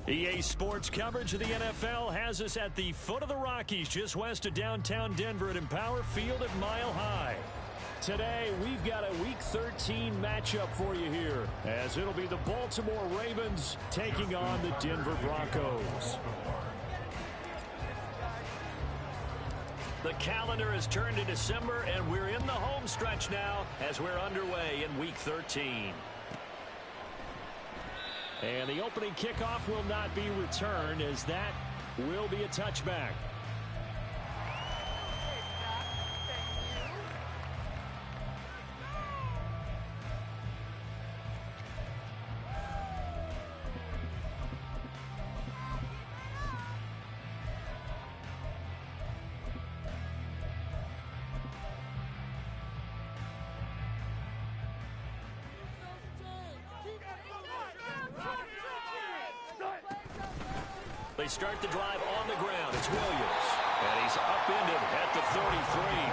EA Sports coverage of the NFL has us at the foot of the Rockies, just west of downtown Denver at Empower Field at Mile High. Today, we've got a Week 13 matchup for you here, as it'll be the Baltimore Ravens taking on the Denver Broncos. The calendar has turned to December, and we're in the home stretch now as we're underway in Week 13. And the opening kickoff will not be returned, as that will be a touchback. They start the drive on the ground. It's Williams. And he's upended at the 33,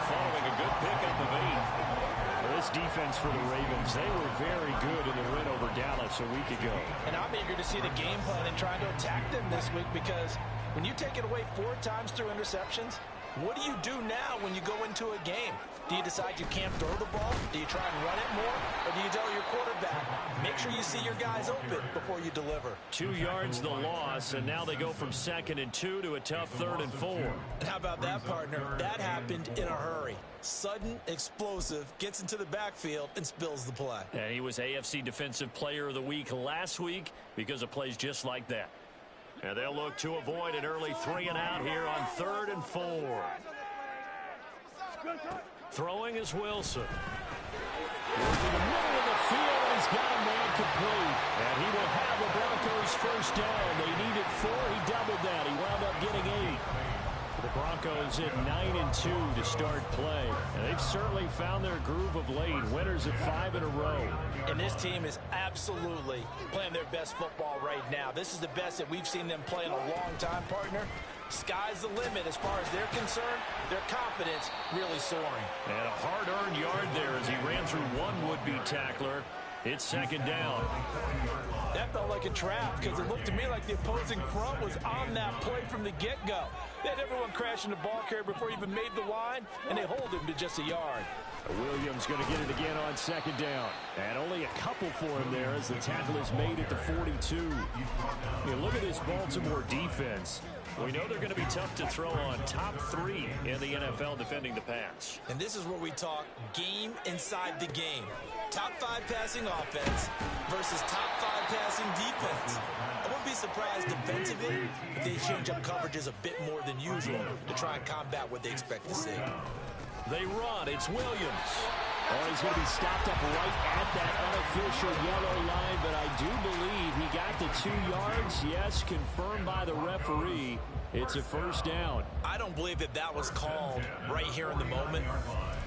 following a good pickup of 8. Well, this defense for the Ravens, they were very good in the win over Dallas a week ago. And I'm eager to see the game plan and trying to attack them this week, because when you take it away 4 times through interceptions, what do you do now when you go into a game? Do you decide you can't throw the ball? Do you try and run it more? Or do you tell your quarterback, make sure you see your guys open before you deliver? 2 yards the loss, and now they go from 2nd and 2 to a tough 3rd and 4. And how about that, partner? That happened in a hurry. Sudden, explosive, gets into the backfield and spills the play. And he was AFC Defensive Player of the Week last week because of plays just like that. And they'll look to avoid an early 3 and out here on 3rd and 4. Throwing is Wilson. Working the middle of the field, and he's got a man complete. And he will have the Broncos first down. They needed 4. He doubled that. He wound up getting 8. The Broncos at 9 and 2 to start play. And they've certainly found their groove of late. Winners at 5 in a row. And this team is absolutely playing their best football right now. This is the best that we've seen them play in a long time, partner. Sky's the limit as far as they're concerned. Their confidence really soaring. And a hard-earned yard there as he ran through one would-be tackler. It's 2nd down. That felt like a trap, because it looked to me like the opposing front was on that play from the get-go. They had everyone crashing the ball carrier before he even made the line, and they hold him to just a yard. Williams going to get it again on 2nd down. And only a couple for him there as the tackle is made at the 42. Look at this Baltimore defense. We know they're going to be tough to throw on. Top 3 in the NFL defending the pass. And this is where we talk game inside the game. Top 5 passing offense versus top 5 passing defense. I wouldn't be surprised defensively if they change up coverages a bit more than usual to try and combat what they expect to see. They run. It's Williams. Oh, he's going to be stopped up right at that unofficial yellow line, but I do believe he got the 2 yards. Yes, confirmed by the referee. It's a first down. I don't believe that that was called right here in the moment.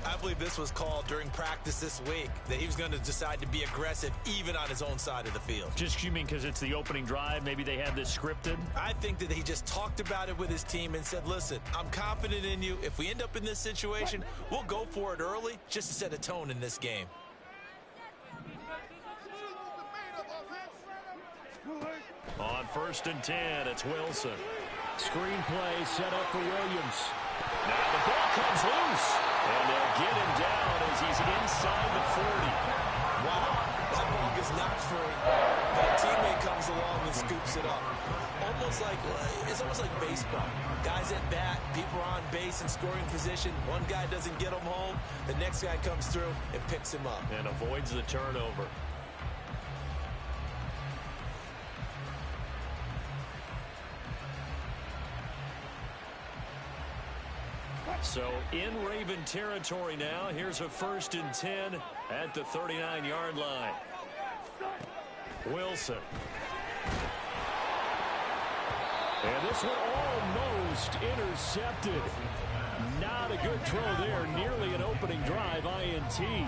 I believe this was called during practice this week, that he was going to decide to be aggressive even on his own side of the field. Just, you mean because it's the opening drive? Maybe they had this scripted? I think that he just talked about it with his team and said, listen, I'm confident in you. If we end up in this situation, we'll go for it early just to set a tone in this game. On 1st and 10, it's Wilson. Screen play set up for Williams. Now the ball comes loose. And they'll get him down as he's inside the 40. Wow, that ball gets knocked free. But a teammate comes along and scoops it up. It's almost like baseball. Guys at bat, people are on base in scoring position. One guy doesn't get him home. The next guy comes through and picks him up. And avoids the turnover. So in Raven territory now. Here's a 1st and 10 at the 39-yard line. Wilson. And this one almost intercepted. Not a good throw there. Nearly an opening drive, INT.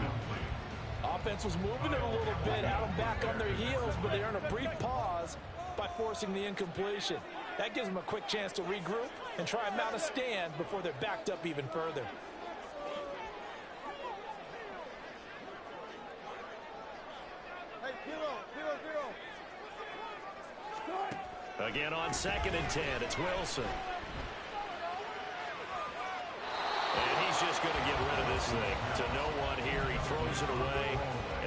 Offense was moving it a little bit, had them back on their heels, but they earned a brief pause by forcing the incompletion. That gives them a quick chance to regroup and try and mount a stand before they're backed up even further. Again on 2nd and 10, it's Wilson. And he's just going to get rid of this thing to no one here. He throws it away,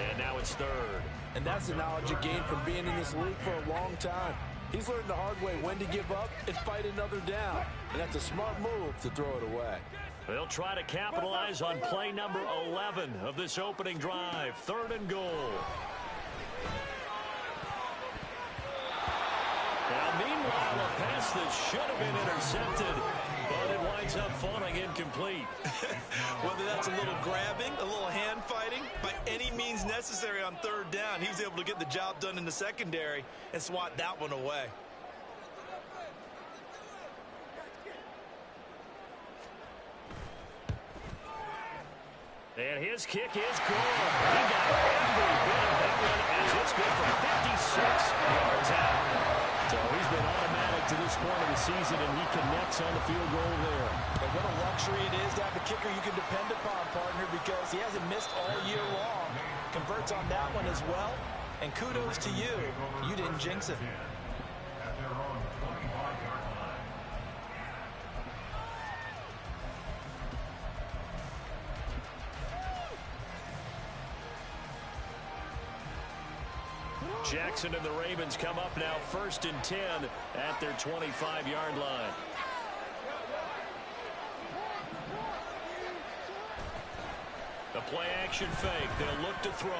and now it's 3rd. And that's the knowledge he gained from being in this league for a long time. He's learned the hard way when to give up and fight another down. And that's a smart move to throw it away. They'll try to capitalize on play number 11 of this opening drive. 3rd and goal. Now, meanwhile, a pass that should have been intercepted, but it winds up falling incomplete. Whether that's a little grabbing, a little hand fighting, by any means necessary on 3rd down, he was able to get the job done in the secondary and swat that one away. And his kick is good. He got every bit of that one as it's good from 56 yards out. So he's been automatic to this point of the season, and he connects on the field goal there. And what a luxury it is to have a kicker you can depend upon, partner, because he hasn't missed all year long. Converts on that one as well. And kudos to you. You didn't jinx it. Jackson and the Ravens come up now 1st and 10 at their 25-yard line. The play action fake. They'll look to throw.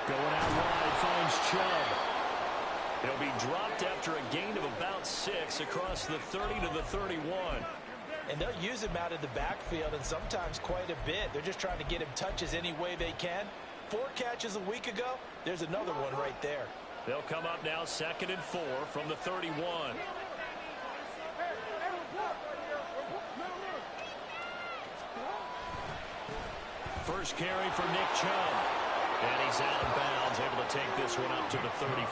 Going out wide finds Chubb. He'll be dropped after a gain of about 6 across the 30 to the 31. And they'll use him out of the backfield, and sometimes quite a bit. They're just trying to get him touches any way they can. 4 catches a week ago. There's another one right there. They'll come up now 2nd and 4 from the 31. First carry for Nick Chubb. And he's out of bounds, able to take this one up to the 35.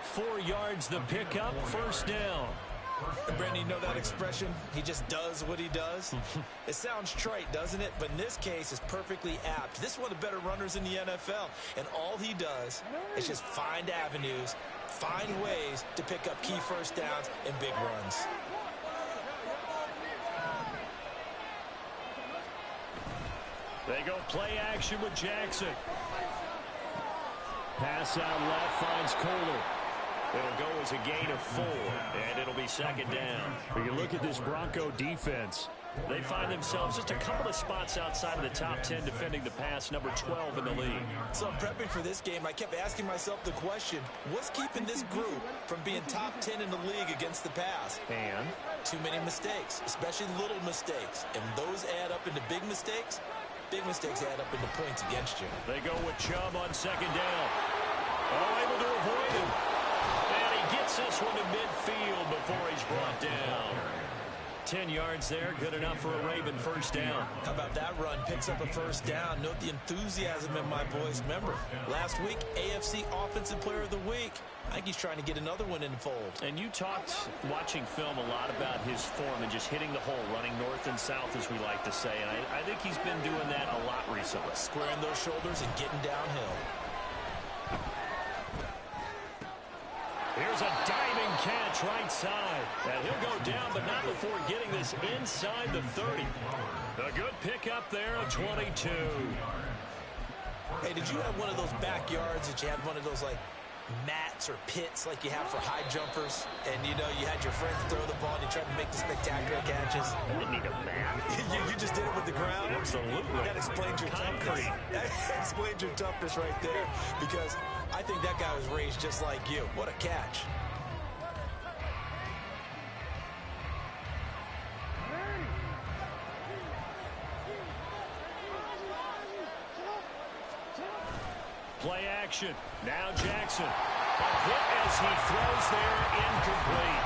4 yards the pickup, 1st down. And Brandon, you know that expression? He just does what he does. It sounds trite, doesn't it? But in this case, it's perfectly apt. This is one of the better runners in the NFL. And all he does is just find avenues, find ways to pick up key 1st downs and big runs. They go play action with Jackson. Pass out left finds Kohler. It'll go as a gain of 4, and it'll be 2nd down. When you look at this Bronco defense, they find themselves just a couple of spots outside of the top 10 defending the pass, number 12 in the league. So prepping for this game, I kept asking myself the question, what's keeping this group from being top 10 in the league against the pass? And? Too many mistakes, especially little mistakes. And those add up into big mistakes. Big mistakes add up into points against you. They go with Chubb on 2nd down. Oh, able to avoid him. And he gets this one to midfield before he's brought down. 10 yards there, good enough for a Raven 1st down. How about that run? Picks up a 1st down. Note the enthusiasm in my voice. Remember, last week, AFC Offensive Player of the Week. I think he's trying to get another one in the fold. And you talked, watching film, a lot about his form and just hitting the hole, running north and south, as we like to say. And I think he's been doing that a lot recently. Squaring those shoulders and getting downhill. Here's a diving catch right side. And he'll go down, but not before getting this inside the 30. A good pickup there of 22. Hey, did you have one of those backyards that you had one of those, like, mats or pits like you have for high jumpers? And, you know, you had your friends throw the ball and you tried to make the spectacular catches? I didn't need a mat. you just did it with the ground? Absolutely. That explains your toughness. That explains your toughness right there. Because I think that guy was raised just like you. What a catch. Play action. Now Jackson. A hit as he throws there, incomplete.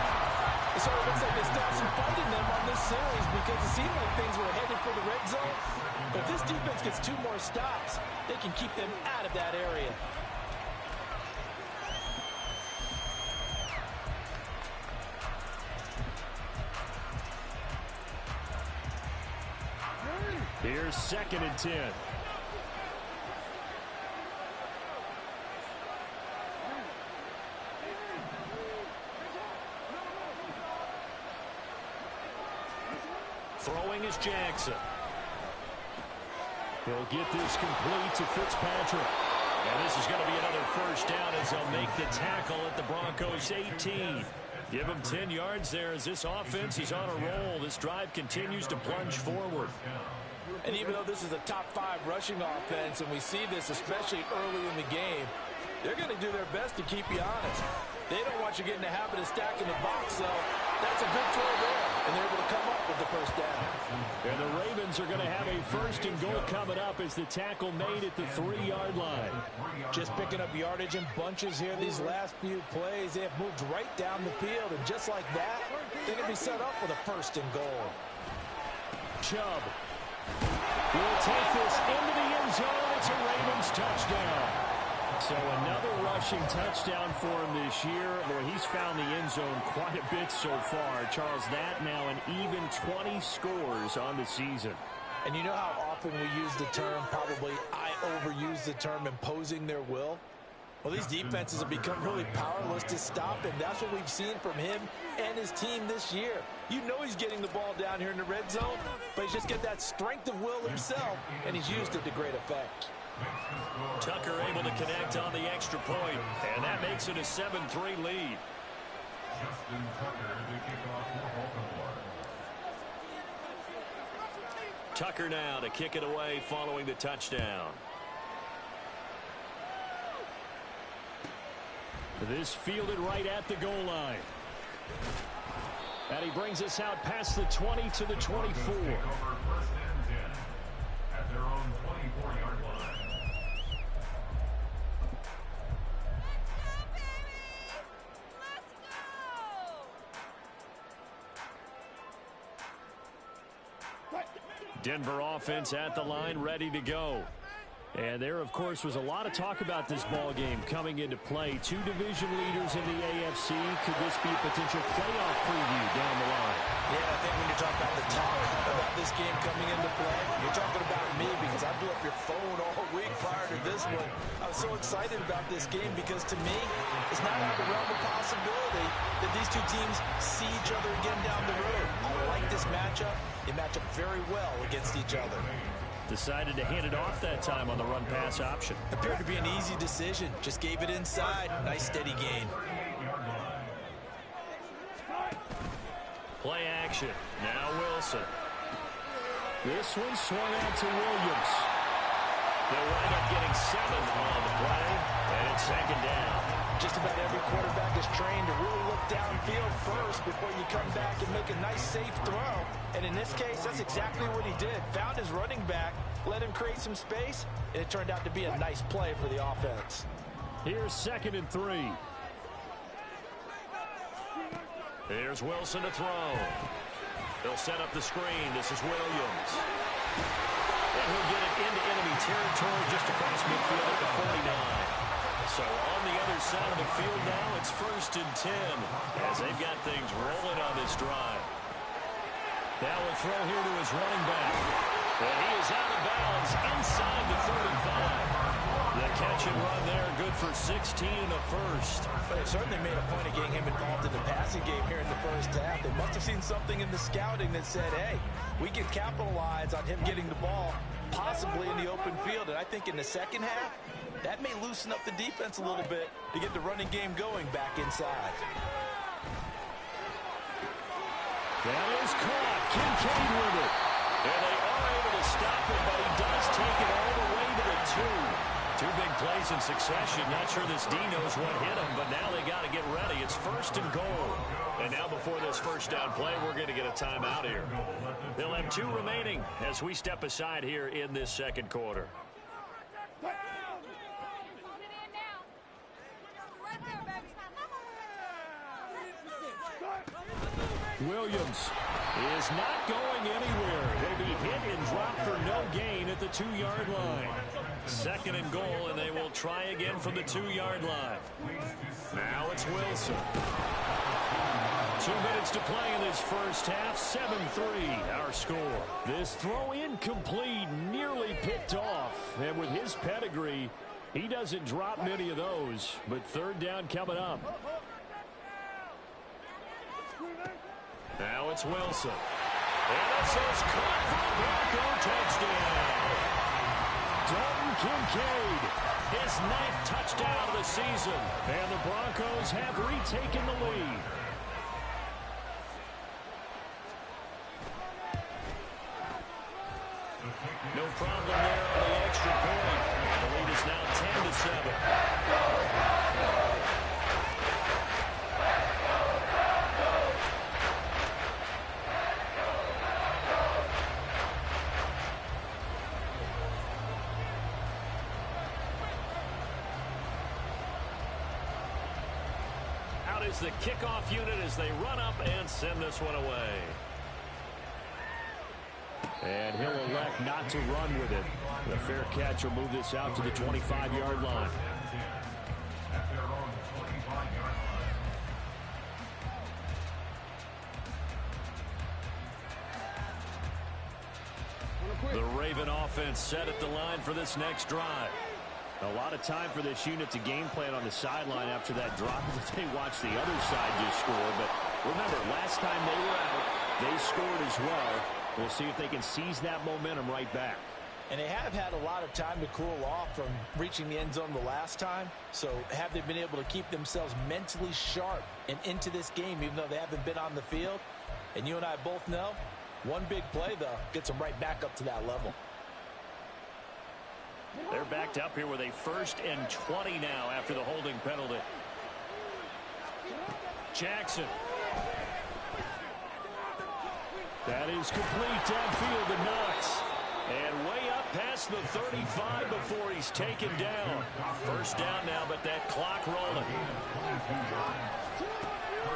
It sort of looks like they stopped some fighting them on this series because it seemed like things were headed for the red zone. But if this defense gets 2 more stops, they can keep them out of that area. Here's 2nd and 10. Throwing is Jackson. He'll get this complete to Fitzpatrick. And this is going to be another first down as they'll make the tackle at the Broncos 18. Give him 10 yards there as this offense is on a roll. This drive continues to plunge forward. And even though this is a top 5 rushing offense, and we see this especially early in the game, they're going to do their best to keep you honest. They don't want you getting the habit of stacking the box, so that's a good throw there. And they're able to come up with the first down. And the Ravens are going to have a first and goal coming up as the tackle made at the 3-yard line. Just picking up yardage in bunches here these last few plays. They have moved right down the field, and just like that, they're going to be set up with a first and goal. Chubb will take this into the end zone. It's a Ravens touchdown. So another rushing touchdown for him this year. Boy, he's found the end zone quite a bit so far. Charles, that now an even 20 scores on the season. And you know how often we use the term, probably I overuse the term, imposing their will? Well, these defenses have become really powerless to stop him. That's what we've seen from him and his team this year. You know he's getting the ball down here in the red zone, but he's just got that strength of will himself, and he's used it to great effect. Tucker able to connect on the extra point, and that makes it a 7-3 lead. Tucker now to kick it away following the touchdown. This fielded right at the goal line. And he brings us out past the 20 to the 24. Denver offense at the line, ready to go. And there, of course, was a lot of talk about this ball game coming into play. 2 division leaders in the AFC. Could this be a potential playoff preview down the line? Yeah, I think when you talk about the talk about this game coming into play, you're talking about me because I blew up your phone all week prior to this one. I was so excited about this game because, to me, it's not out of the realm of possibility that these two teams see each other again down the road. I like this matchup. They match up very well against each other. Decided to hand it off that time on the run-pass option. Appeared to be an easy decision. Just gave it inside. Nice steady gain. Play action. Now Wilson. This one swung out to Williams. They'll wind up getting 7 on the play, and it's second down. Just about every quarterback is trained to really look downfield first before you come back and make a nice, safe throw. And in this case, that's exactly what he did. Found his running back, let him create some space, and it turned out to be a nice play for the offense. Here's 2nd and 3. Here's Wilson to throw. They'll set up the screen. This is Williams. And he'll get it into enemy territory just across midfield at the 49. So on the other side of the field now, it's 1st and 10 as they've got things rolling on this drive. Now a throw here to his running back. And he is out of bounds inside the 35. The catch and run there, good for 16 in the first. But it certainly made a point of getting him involved in the passing game here in the first half. They must have seen something in the scouting that said, hey, we can capitalize on him getting the ball possibly in the open field. And I think in the second half, that may loosen up the defense a little bit to get the running game going back inside. That is caught. Kincaid with it. And they are able to stop it, but he does take it all the way to the 2. 2 big plays in succession. Not sure this D knows what hit him, but now they got to get ready. It's 1st and goal. And now before this first down play, we're going to get a timeout here. They'll have 2 remaining as we step aside here in this second quarter. Williams is not going anywhere. He'll be hit and dropped for no gain at the 2-yard line. 2nd and goal, and they will try again from the 2-yard line. Now it's Wilson. 2 minutes to play in this first half. 7-3 our score. This throw incomplete, nearly picked off. And with his pedigree, he doesn't drop many of those. But 3rd down coming up. Now it's Wilson. And this is caught for a Bronco touchdown. Dalton Kincaid, his 9th touchdown of the season. And the Broncos have retaken the lead. No problem there on the extra point. The lead is now 10-7. Out is the kickoff unit as they run up and send this one away. And he'll elect not to run with it. The fair catch will move this out to the 25-yard line. The Raven offense set at the line for this next drive. A lot of time for this unit to game plan on the sideline after that drive that they watched the other side just score. But remember, last time they were out, they scored as well. We'll see if they can seize that momentum right back. And they have had a lot of time to cool off from reaching the end zone the last time. So have they been able to keep themselves mentally sharp and into this game even though they haven't been on the field? And you and I both know, one big play, though, gets them right back up to that level. They're backed up here with a 1st and 20 now after the holding penalty. Jackson. That is complete downfield to Knox. And way up past the 35 before he's taken down. 1st down now, but that clock rolling.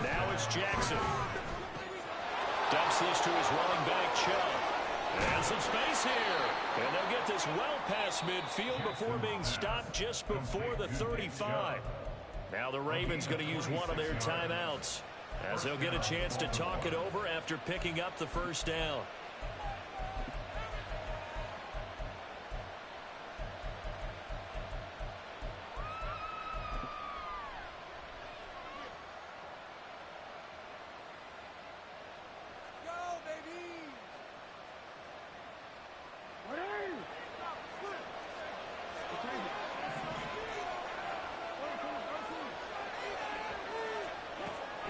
Now it's Jackson. Dumps this to his running back, Chubb. And some space here. And they'll get this well past midfield before being stopped just before the 35. Now the Ravens going to use one of their timeouts, as they'll get a chance to talk it over after picking up the 1st down.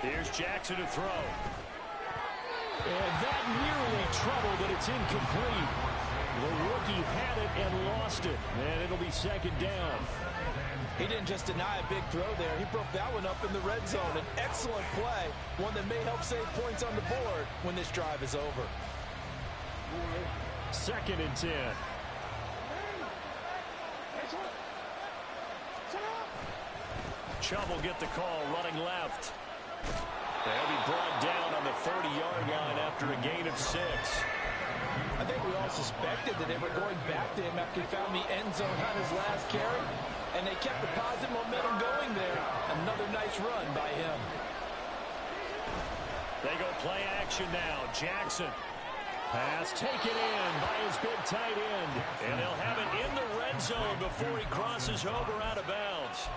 Here's Jackson to throw. And that nearly trouble, but it's incomplete. The rookie had it and lost it. And it'll be 2nd down. He didn't just deny a big throw there. He broke that one up in the red zone. An excellent play. One that may help save points on the board when this drive is over. 2nd and 10. Chubb will get the call running left. They'll be brought down on the 30-yard line after a gain of 6. I think we all suspected that they were going back to him after he found the end zone on his last carry, and they kept the positive momentum going there. Another nice run by him. They go play action now. Jackson. Pass taken in by his big tight end. And they'll have it in the red zone before he crosses over out of bounds.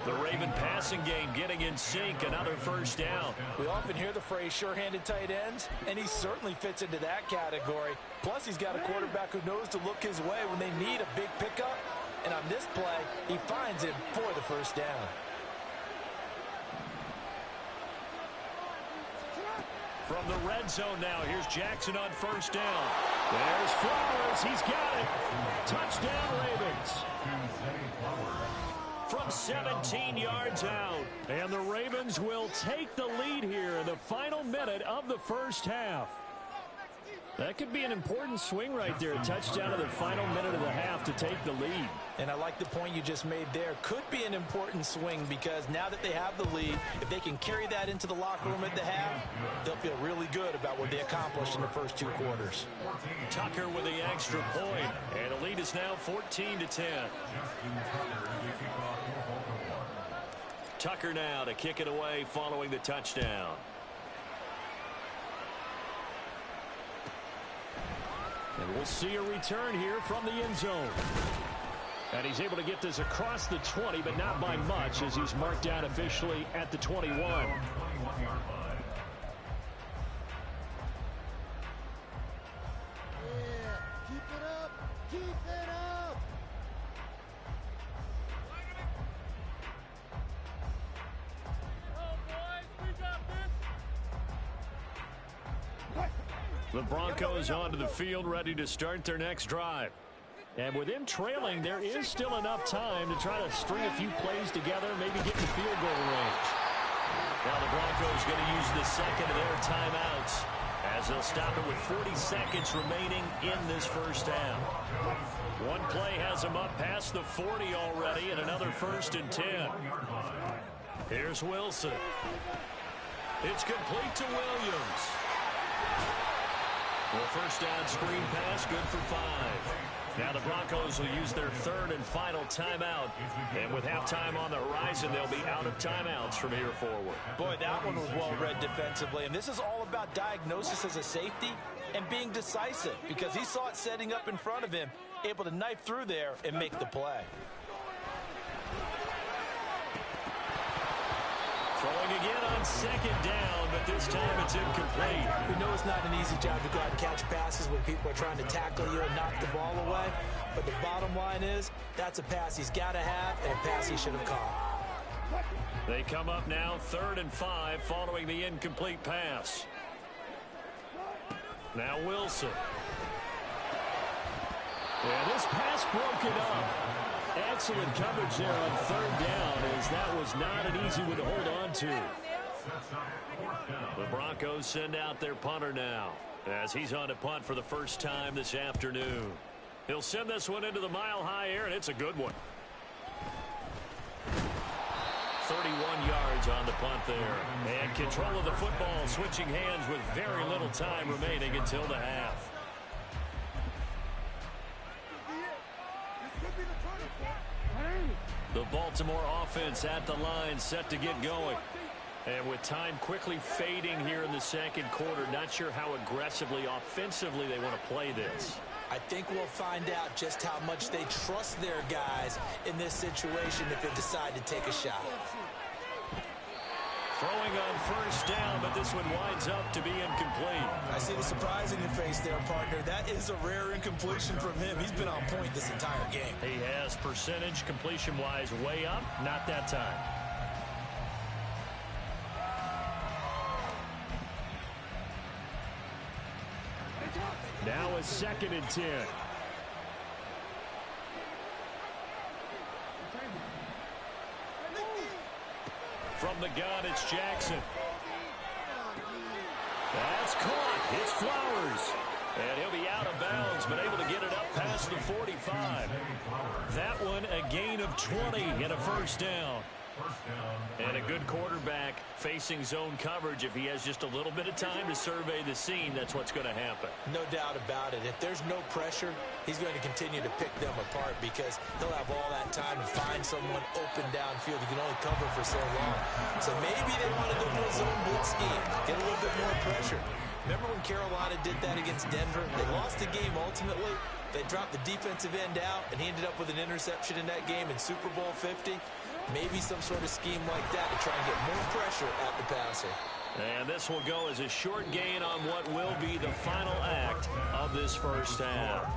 The Raven passing game getting in sync. Another 1st down. We often hear the phrase sure-handed tight ends, and he certainly fits into that category. Plus, he's got a quarterback who knows to look his way when they need a big pickup. And on this play, he finds him for the 1st down. From the red zone now, here's Jackson on 1st down. There's Flowers. He's got it. Touchdown, Ravens. From 17 yards out. And the Ravens will take the lead here in the final minute of the 1st half. That could be an important swing right there. A touchdown in the final minute of the half to take the lead. And I like the point you just made there. Could be an important swing because now that they have the lead, if they can carry that into the locker room at the half, they'll feel really good about what they accomplished in the first 2 quarters. Tucker with the extra point. And the lead is now 14-10. Tucker now to kick it away following the touchdown. And we'll see a return here from the end zone. And he's able to get this across the 20, but not by much as he's marked down officially at the 21. The Broncos onto the field, ready to start their next drive. And with them trailing, there is still enough time to try to string a few plays together, maybe get in field goal range. Now the Broncos going to use the second of their timeouts as they'll stop it with 40 seconds remaining in this first half. One play has them up past the 40 already, and another 1st and 10. Here's Wilson. It's complete to Williams. Well, first down screen pass, good for 5. Now the Broncos will use their 3rd and final timeout. And with halftime on the horizon, they'll be out of timeouts from here forward. Boy, that one was well read defensively. And this is all about diagnosis as a safety and being decisive, because he saw it setting up in front of him, able to knife through there and make the play. Throwing again on 2nd down, but this time it's incomplete. We know it's not an easy job to go out and catch passes when people are trying to tackle you and knock the ball away. But the bottom line is, that's a pass he's got to have and a pass he should have caught. They come up now 3rd and 5 following the incomplete pass. Now Wilson. Yeah, this pass broken up. Excellent coverage there on 3rd down, as that was not an easy one to hold on to. The Broncos send out their punter now, as he's on to punt for the first time this afternoon. He'll send this one into the mile-high air, and it's a good one. 31 yards on the punt there. And control of the football, switching hands with very little time remaining until the half. The Baltimore offense at the line, set to get going. And with time quickly fading here in the second quarter, not sure how aggressively, offensively they want to play this. I think we'll find out just how much they trust their guys in this situation if they decide to take a shot. Throwing on 1st down, but this one winds up to be incomplete. I see the surprise in your face there, partner. That is a rare incompletion from him. He's been on point this entire game. He has percentage completion-wise way up, not that time. Now a 2nd and 10. From the gun, it's Jackson. That's caught. It's Flowers. And he'll be out of bounds, but able to get it up past the 45. That one, a gain of 20 and a 1st down. And a good quarterback facing zone coverage. If he has just a little bit of time to survey the scene, that's what's going to happen. No doubt about it. If there's no pressure, he's going to continue to pick them apart, because he'll have all that time to find someone open downfield. He can only cover for so long. So maybe they want to go to a zone blitz scheme, get a little bit more pressure. Remember when Carolina did that against Denver? They lost the game ultimately. They dropped the defensive end out, and he ended up with an interception in that game in Super Bowl 50. Maybe some sort of scheme like that to try and get more pressure at the passer. And this will go as a short gain on what will be the final act of this first half.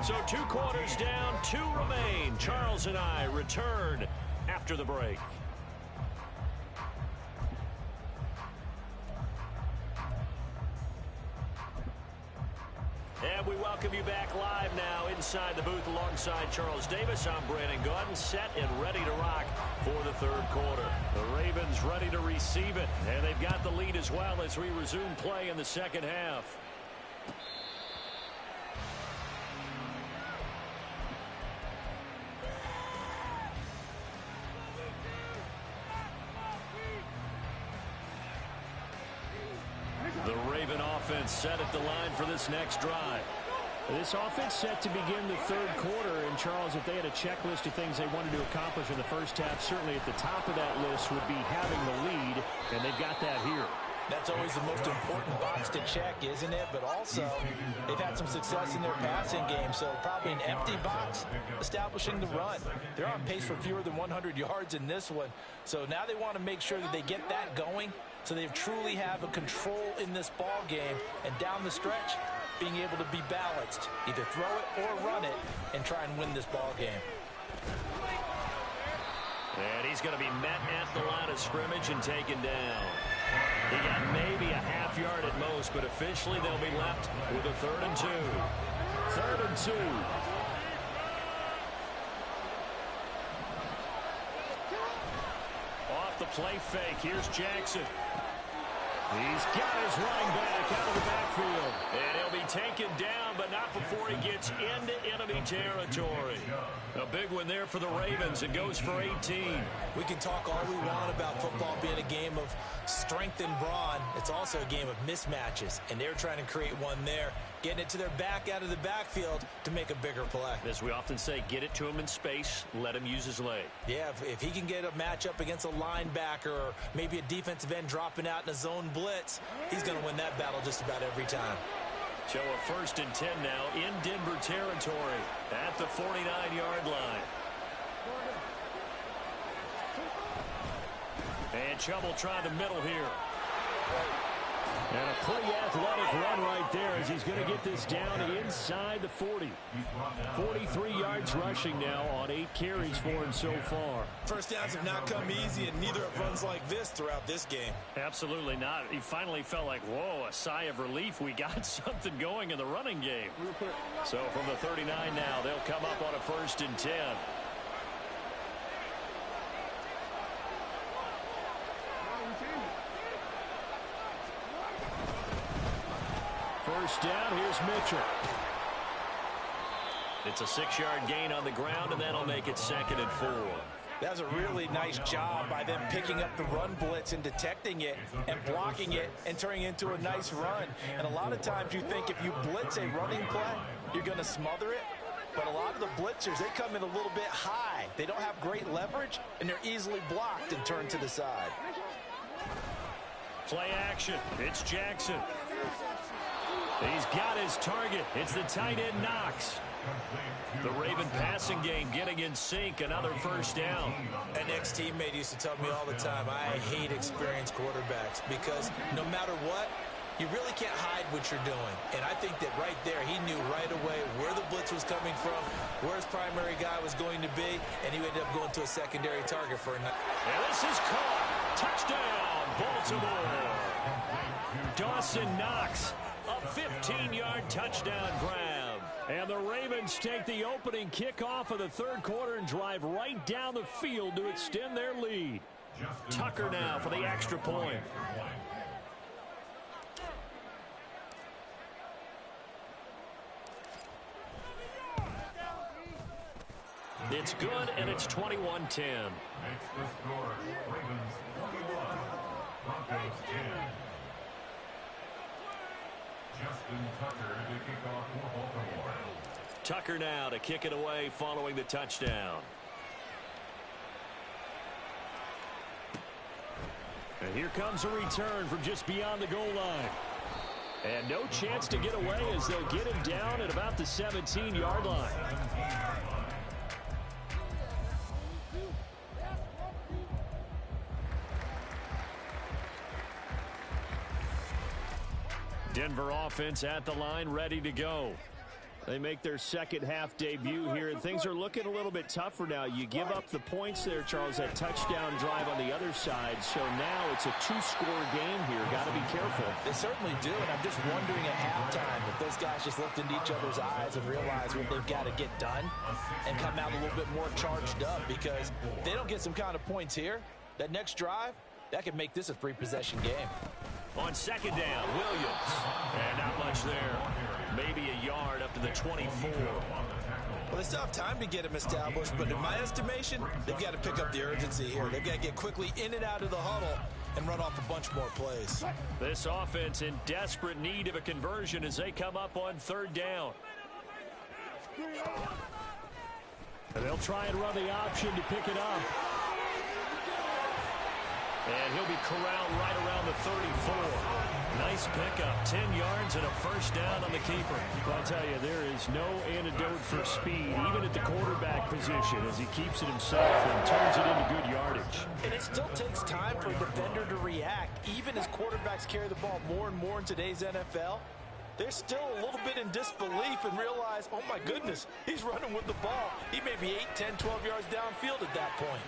So 2 quarters down, 2 remain. Charles and I return after the break. And we welcome you back live now inside the booth alongside Charles Davis. I'm Brandon Gaudin, set and ready to rock for the 3rd quarter. The Ravens ready to receive it, and they've got the lead as well as we resume play in the second half. The Raven offense set at the line for this next drive. This offense set to begin the 3rd quarter. And, Charles, if they had a checklist of things they wanted to accomplish in the first half, certainly at the top of that list would be having the lead, and they've got that here. That's always the most important box to check, isn't it? But also, they've had some success in their passing game, so probably an empty box establishing the run. They're on pace for fewer than 100 yards in this one. So now they want to make sure that they get that going, so they truly have a control in this ball game, and down the stretch, being able to be balanced, either throw it or run it, and try and win this ball game. And he's going to be met at the line of scrimmage and taken down. He got maybe a half yard at most close, but officially they'll be left with a 3rd and 2. 3rd and 2. Off the play fake. Here's Jackson. He's got his running back out of the backfield. And he'll be taken down, but not before he gets into enemy territory. A big one there for the Ravens. It goes for 18. We can talk all we want about football being a game of strength and brawn. It's also a game of mismatches, and they're trying to create one there, getting it to their back out of the backfield to make a bigger play. As we often say, get it to him in space, let him use his leg. Yeah, if he can get a matchup against a linebacker or maybe a defensive end dropping out in a zone blitz, he's going to win that battle just about every time. So a 1st and 10 now in Denver territory at the 49-yard line. And Chubb trying the middle here. And a pretty athletic run right there as he's going to get this down inside the 40. 43 yards rushing now on 8 carries for him so far. First downs have not come easy, and neither have runs like this throughout this game. Absolutely not. He finally felt like, whoa, a sigh of relief. We got something going in the running game. So from the 39 now, they'll come up on a 1st and 10. First down, here's Mitchell. It's a 6-yard gain on the ground, and that'll make it 2nd and 4. That was a really nice job by them picking up the run blitz and detecting it and blocking it and turning it into a nice run. And a lot of times you think if you blitz a running play, you're going to smother it. But a lot of the blitzers, they come in a little bit high. They don't have great leverage, and they're easily blocked and turned to the side. Play action. It's Jackson. He's got his target. It's the tight end Knox. The Raven passing game getting in sync. Another 1st down. An ex-teammate used to tell me all the time, I hate experienced quarterbacks because no matter what, you really can't hide what you're doing. And I think that right there, he knew right away where the blitz was coming from, where his primary guy was going to be, and he ended up going to a secondary target for a night. And this is caught. Touchdown, Baltimore. Dawson Knox. A 15-yard touchdown grab. And the Ravens take the opening kickoff of the 3rd quarter and drive right down the field to extend their lead. Tucker now for the extra point. It's good, and it's 21-10. Makes the score. Ravens 21, Broncos 10. Justin Tucker to kick off for Baltimore. Tucker now to kick it away following the touchdown. And here comes a return from just beyond the goal line. And no chance to get away as they'll get him down at about the 17-yard line. Denver offense at the line, ready to go. They make their 2nd half debut here, and things are looking a little bit tougher now. You give up the points there, Charles, that touchdown drive on the other side. So now it's a 2-score game here. Got to be careful. They certainly do, and I'm just wondering at halftime if those guys just looked into each other's eyes and realized what they've got to get done and come out a little bit more charged up, because if they don't get some kind of points here, that next drive, that could make this a 3-possession game. On 2nd down, Williams. And not much there. Maybe a yard up to the 24. Well, they still have time to get him established, but in my estimation, they've got to pick up the urgency here. They've got to get quickly in and out of the huddle and run off a bunch more plays. This offense in desperate need of a conversion as they come up on 3rd down. And they'll try and run the option to pick it up. And he'll be corralled right around the 34. Nice pickup, 10 yards and a 1st down on the keeper. Well, I'll tell you, there is no antidote for speed, even at the quarterback position, as he keeps it himself and turns it into good yardage. And it still takes time for a defender to react. Even as quarterbacks carry the ball more and more in today's NFL, they're still a little bit in disbelief and realize, oh my goodness, he's running with the ball. He may be 8, 10, 12 yards downfield at that point.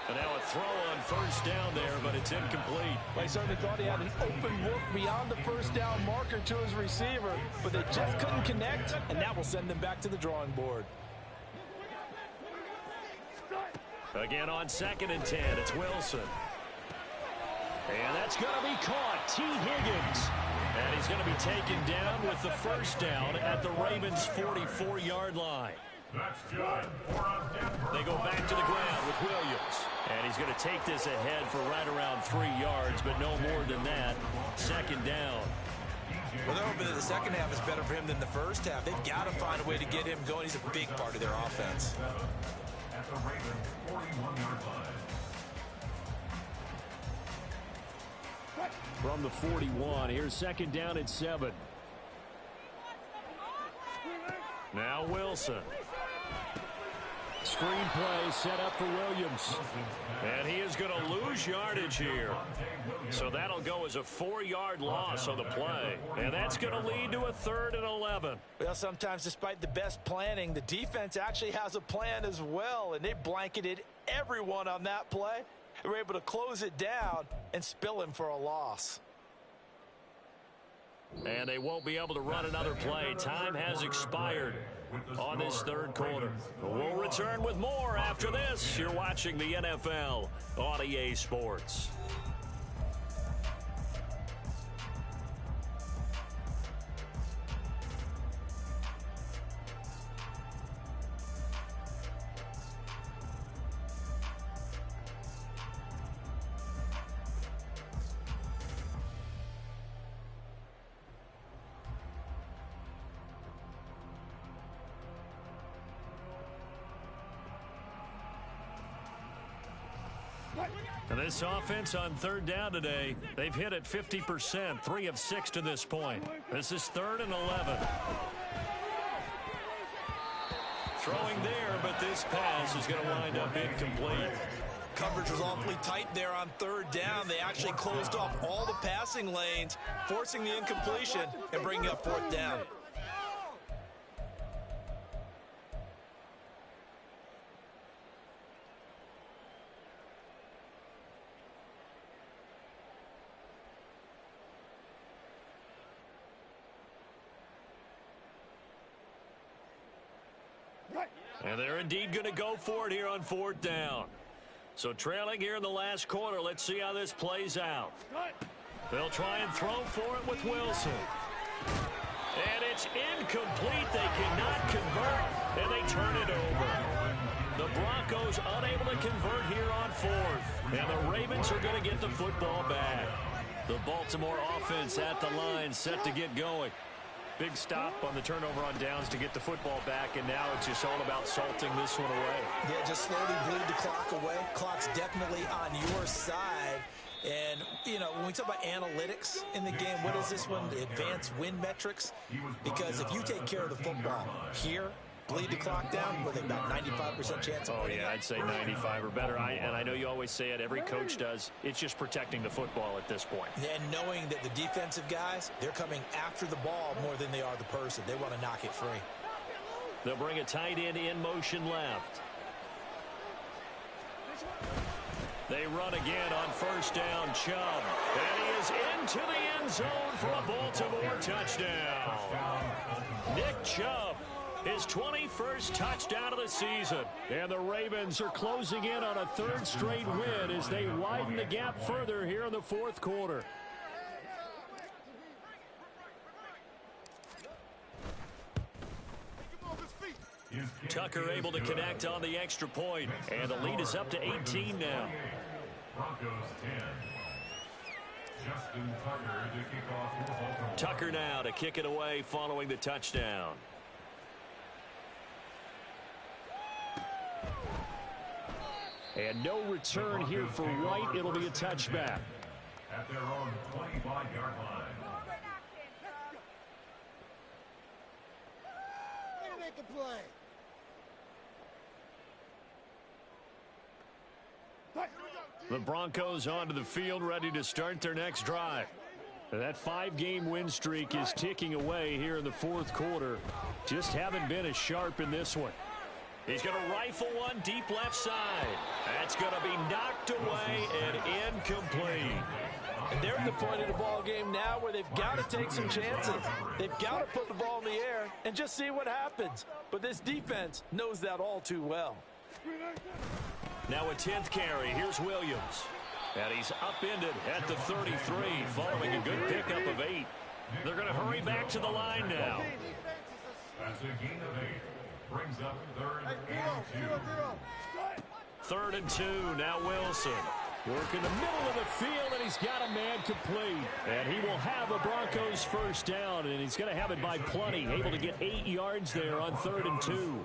And now a throw on first down there, but it's incomplete. Well, he certainly thought he had an open look beyond the first down marker to his receiver, but they just couldn't connect, and that will send them back to the drawing board. Again on 2nd and 10, it's Wilson. And that's going to be caught. T. Higgins. And he's going to be taken down with the first down at the Ravens' 44-yard line. That's good. They go back to the ground with Williams. And he's going to take this ahead for right around 3 yards, but no more than that. 2nd down. Well, they're hoping that the second half is better for him than the first half. They've got to find a way to get him going. He's a big part of their offense. At the Ravens' 41-yard line. From the 41, here's 2nd down and 7. Now Wilson. Screen play set up for Williams. And he is going to lose yardage here. So that'll go as a 4-yard loss on the play. And that's going to lead to a 3rd and 11. Well, sometimes despite the best planning, the defense actually has a plan as well, and they blanketed everyone on that play. They were able to close it down and spill him for a loss. And they won't be able to run another play. Time has expired on this 3rd quarter. We'll return with more after this. You're watching the NFL on EA Sports. And this offense on 3rd down today, they've hit it 50%, 3 of 6 to this point. This is 3rd and 11. Throwing there, but this pass is going to wind up incomplete. Coverage was awfully tight there on 3rd down. They actually closed off all the passing lanes, forcing the incompletion and bringing up 4th down. And they're indeed going to go for it here on 4th down. So trailing here in the last quarter, let's see how this plays out. They'll try and throw for it with Wilson. And it's incomplete. They cannot convert, and they turn it over. The Broncos unable to convert here on 4th. And the Ravens are going to get the football back. The Baltimore offense at the line, set to get going. Big stop on the turnover on downs to get the football back, and now it's just all about salting this one away. Yeah, just slowly bleed the clock away. Clock's definitely on your side. And, you know, when we talk about analytics in the game, what is this one? The advanced win metrics? Because if you take care of the football here, bleed the clock down with about 95% chance of winning. Oh, yeah, I'd say 95 or better. And I know you always say it, every coach does. It's just protecting the football at this point. And knowing that the defensive guys, they're coming after the ball more than they are the person. They want to knock it free. They'll bring a tight end in motion left. They run again on 1st down, Chubb. And he is into the end zone for a Baltimore touchdown. Nick Chubb. His 21st touchdown of the season. And the Ravens are closing in on a 3rd straight win as they widen the gap further here in the 4th quarter. Tucker able to connect on the extra point. And the lead is up to 18 now. Broncos 10. Justin Tucker to kick off for Baltimore. Tucker now to kick it away following the touchdown. And no return here for White. It'll be a touchback. At their own 25-yard line. Make a play. The Broncos onto the field, ready to start their next drive. That 5-game win streak is ticking away here in the 4th quarter. Just haven't been as sharp in this one. He's going to rifle one deep left side. That's going to be knocked away and incomplete. And they're at the point of the ball game now where they've got to take some chances. They've got to put the ball in the air and just see what happens. But this defense knows that all too well. Now a 10th carry. Here's Williams. And he's upended at the 33 following a good pickup of 8. They're going to hurry back to the line now. That's a gain of 8. Brings up 3rd and 2. 3rd and 2. Now Wilson. Work in the middle of the field, and he's got a man complete. And he will have the Broncos first down, and he's going to have it by plenty. Able to get 8 yards there on 3rd and 2.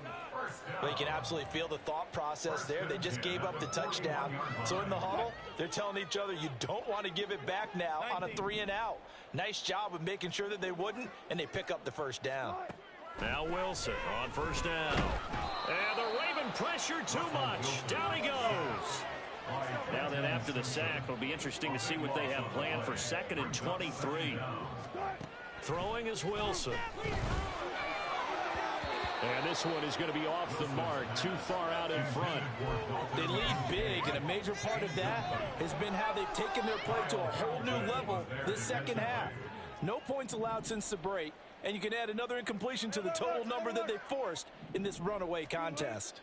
Well, you can absolutely feel the thought process there. They just gave up the touchdown. So in the huddle, they're telling each other, you don't want to give it back now on a 3-and-out. Nice job of making sure that they wouldn't, and they pick up the first down. Now Wilson on first down. And the Raven pressure too much. Down he goes. Now then, after the sack, it'll be interesting to see what they have planned for 2nd and 23. Throwing is Wilson. And this one is going to be off the mark, too far out in front. They lead big, and a major part of that has been how they've taken their play to a whole new level this second half. No points allowed since the break, and you can add another incompletion to the total number that they forced in this runaway contest.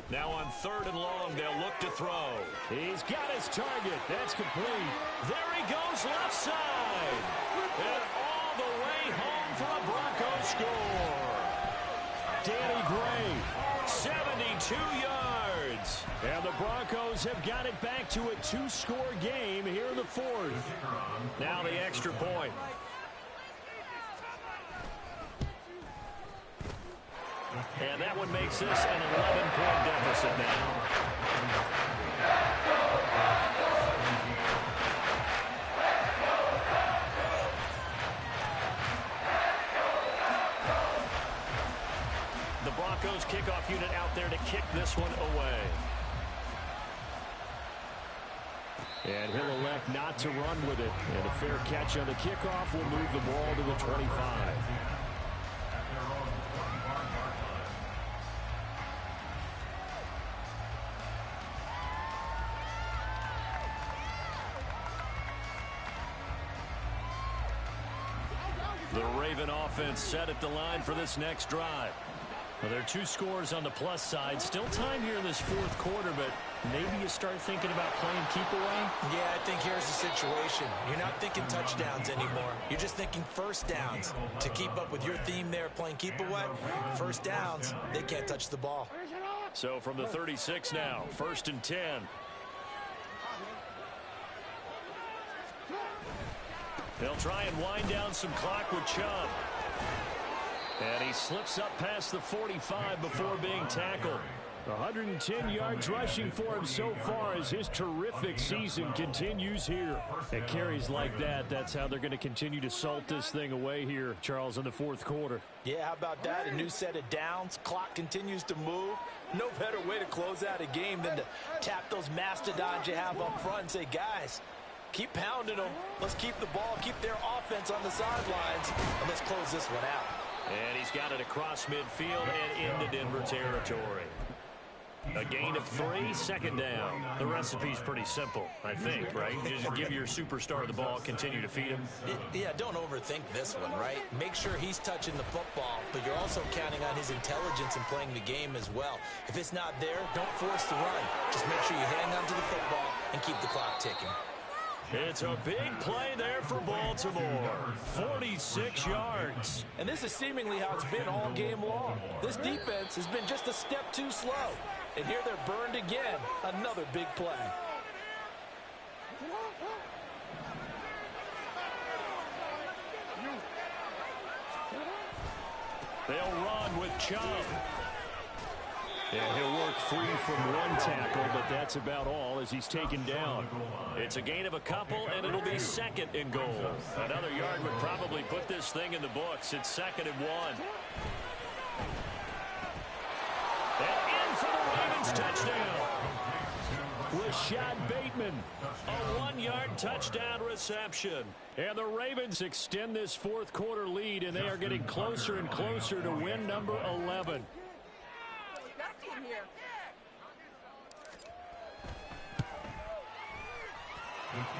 Now on 3rd and long, they'll look to throw. He's got his target. That's complete. There he goes left side. And all the way home for a Broncos score. Danny Gray, 72 yards. And the Broncos have got it back to a 2-score game here in the 4th. Now the extra point. And that one makes this an 11-point deficit now. The Broncos kickoff unit out there to kick this one away. And he'll elect not to run with it. And a fair catch on the kickoff will move the ball to the 25. The Raven offense set at the line for this next drive. Well, there are 2 scores on the plus side. Still time here in this 4th quarter, but maybe you start thinking about playing keep away? Yeah, I think here's the situation. You're not thinking touchdowns anymore. You're just thinking first downs. To keep up with your theme there, playing keep away, first downs, they can't touch the ball. So from the 36 now, 1st and 10. They'll try and wind down some clock with Chubb. And he slips up past the 45 before being tackled. 110 yards rushing for him so far as his terrific season continues here. And carries like that, that's how they're going to continue to salt this thing away here, Charles, in the 4th quarter. Yeah, how about that? A new set of downs. Clock continues to move. No better way to close out a game than to tap those mastodons you have up front and say, guys, keep pounding them. Let's keep the ball, keep their offense on the sidelines, and let's close this one out. And he's got it across midfield and into Denver territory. A gain of 3, 2nd down. The recipe's pretty simple, I think, right? Just give your superstar the ball, continue to feed him. Yeah, don't overthink this one, right? Make sure he's touching the football, but you're also counting on his intelligence in playing the game as well. If it's not there, don't force the run. Just make sure you hang on to the football and keep the clock ticking. It's a big play there for Baltimore. 46 yards. And this is seemingly how it's been all game long. This defense has been just a step too slow. And here they're burned again. Another big play. They'll run with Chubb. And he'll work free from one tackle, but that's about all as he's taken down. It's a gain of a couple, and it'll be 2nd and goal. Another yard would probably put this thing in the books. It's 2nd and 1. And in for the Ravens touchdown. Rashad Bateman. A 1-yard touchdown reception. And the Ravens extend this 4th quarter lead, and they are getting closer and closer to win number 11.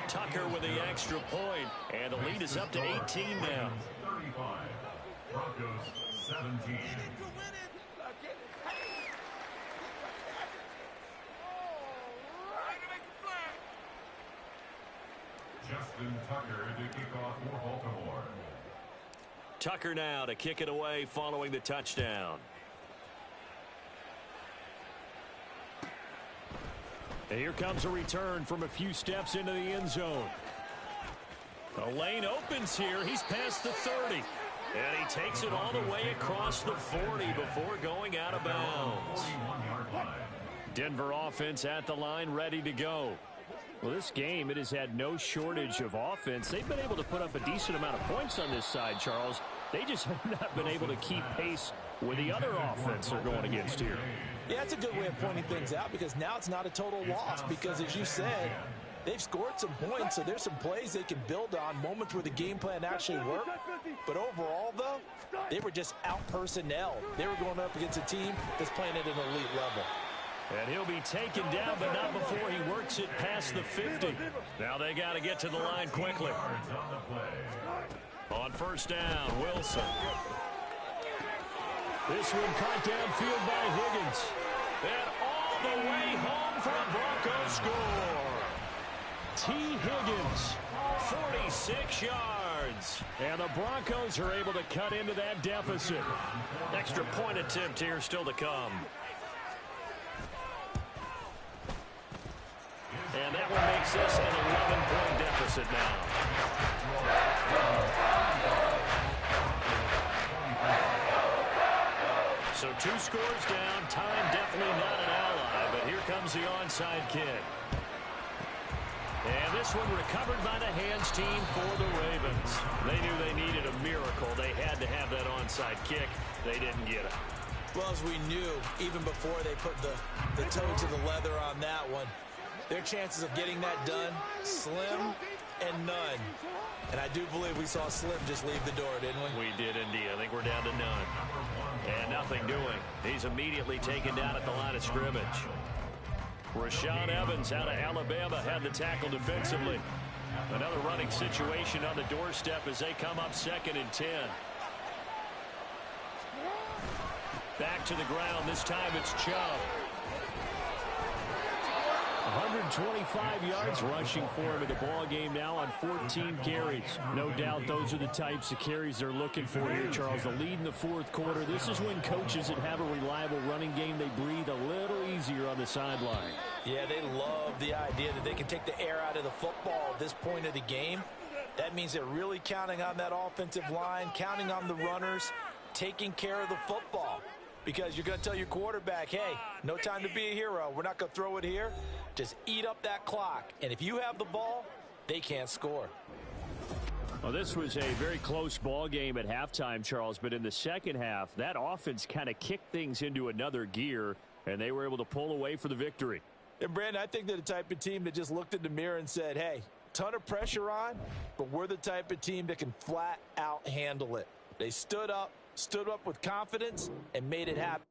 Tucker with the extra point, and the lead is up to 18 now. 35. Broncos 17. Justin Tucker to kick off for Baltimore. Tucker now to kick it away following the touchdown. And here comes a return from a few steps into the end zone. The lane opens here. He's past the 30. And he takes it all the way across the 40 before going out of bounds. Denver offense at the line, ready to go. Well, this game, it has had no shortage of offense. They've been able to put up a decent amount of points on this side, Charles. They just have not been able to keep pace with the other offense they're going against here. Yeah, it's a good way of pointing things out because now it's not a total loss because, as you said, they've scored some points, so there's some plays they can build on, moments where the game plan actually worked. But overall, though, they were just out-personnel. They were going up against a team that's playing at an elite level. And he'll be taken down, but not before he works it past the 50. Now they got to get to the line quickly. On first down, Wilson. This one caught downfield by Higgins. And all the way home for a Broncos score. T. Higgins, 46 yards. And the Broncos are able to cut into that deficit. Extra point attempt here still to come. And that one makes this an 11-point deficit now. So 2 scores down. Time definitely not an ally, but here comes the onside kick. And this one recovered by the hands team for the Ravens. They knew they needed a miracle. They had to have that onside kick. They didn't get it. Well, as we knew, even before they put the toe to the leather on that one, their chances of getting that done, slim and none. And I do believe we saw Slim just leave the door, didn't we? We did indeed. I think we're down to none. And nothing doing. He's immediately taken down at the line of scrimmage. Rashaan Evans out of Alabama had the tackle defensively. Another running situation on the doorstep as they come up 2nd and 10. Back to the ground. This time it's Chubb. 125 yards rushing for him in the ball game now on 14 carries. No doubt those are the types of carries they're looking for here, Charles. The lead in the 4th quarter. This is when coaches that have a reliable running game, they breathe a little easier on the sideline. Yeah, they love the idea that they can take the air out of the football at this point of the game. That means they're really counting on that offensive line, counting on the runners, taking care of the football. Because you're going to tell your quarterback, hey, no time to be a hero. We're not going to throw it here. Just eat up that clock. And if you have the ball, they can't score. Well, this was a very close ball game at halftime, Charles. But in the second half, that offense kind of kicked things into another gear, and they were able to pull away for the victory. And, Brandon, I think they're the type of team that just looked in the mirror and said, hey, ton of pressure on, but we're the type of team that can flat out handle it. They stood up with confidence and made it happen.